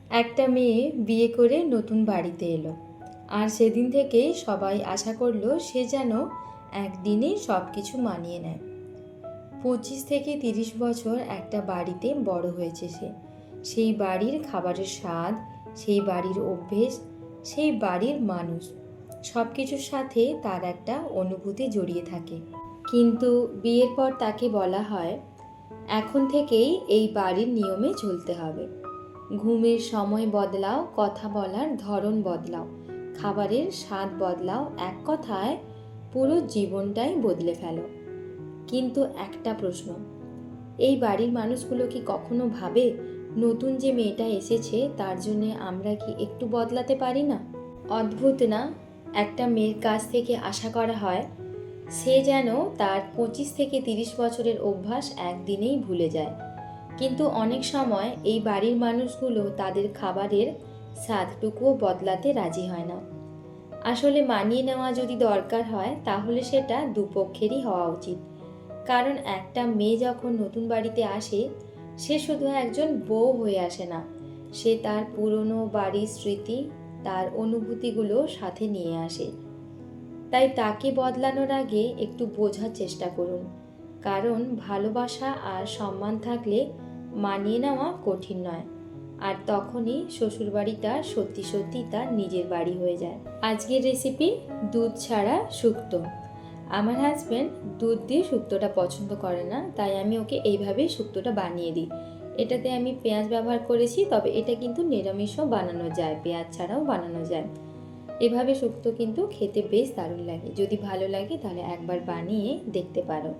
একটা মেয়ে বিয়ে করে নতুন বাড়িতে এলো, আর সেদিন থেকেই সবাই আশা করলো সে যেন একদিনেই সব কিছু মানিয়ে নেয়। 25 থেকে 30 বছর একটা বাড়িতে বড় হয়েছে সে। সেই বাড়ির খাবারের স্বাদ, সেই বাড়ির অভ্যেস, সেই বাড়ির মানুষ, সব কিছুর সাথে তার একটা অনুভূতি জড়িয়ে থাকে। কিন্তু বিয়ের পর তাকে বলা হয়, এখন থেকেই এই বাড়ির নিয়মে চলতে হবে। ঘুমের সময় বদলাও, কথা বলার ধরন বদলাও, খাবারের স্বাদ বদলাও, এক কথায় পুরো জীবনটাই বদলে ফেলো। কিন্তু একটা প্রশ্ন, এই বাড়ির মানুষগুলো কি কখনো ভাবে নতুন যে মেয়েটা এসেছে তার জন্য আমরা কি একটু বদলাতে পারি না? অদ্ভুত না? একটা মেয়ের কাছ থেকে আশা করা হয় সে যেন তার 25 থেকে 30 বছরের অভ্যাস একদিনেই ভুলে যায়। কিন্তু অনেক সময় এই বাড়ির মানুষগুলো তাদের খাবারের স্বাদটুকুও বদলাতে রাজি হয় না। আসলে মানিয়ে নেওয়া যদি দরকার হয় তাহলে সেটা দুপক্ষেরই হওয়া উচিত। কারণ একটা মেয়ে যখন নতুন বাড়িতে আসে, সে শুধু একজন বউ হয়ে আসে না, সে তার পুরনো বাড়ির স্মৃতি, তার অনুভূতিগুলো সাথে নিয়ে আসে। তাই তাকে বদলানোর আগে একটু বোঝার চেষ্টা করুন। কারণ ভালোবাসা আর সম্মান থাকলে মানিয়ে নেওয়া কঠিন নয়, আর তখনই শ্বশুরবাড়িটা সত্যি সত্যি তার নিজের বাড়ি হয়ে যায়। আজকের রেসিপি দুধ ছাড়া শুক্তো। আমার হাজব্যান্ড দুধ দিয়ে শুক্তোটা পছন্দ করে না, তাই আমি ওকে এইভাবেই শুক্তোটা বানিয়ে দিই। এটাতে আমি পেঁয়াজ ব্যবহার করেছি, তবে এটা কিন্তু নিরামিষও বানানো যায়, পেঁয়াজ ছাড়াও বানানো যায়। এভাবে শুক্তো কিন্তু খেতে বেশ দারুণ লাগে। যদি ভালো লাগে তাহলে একবার বানিয়ে দেখতে পারো।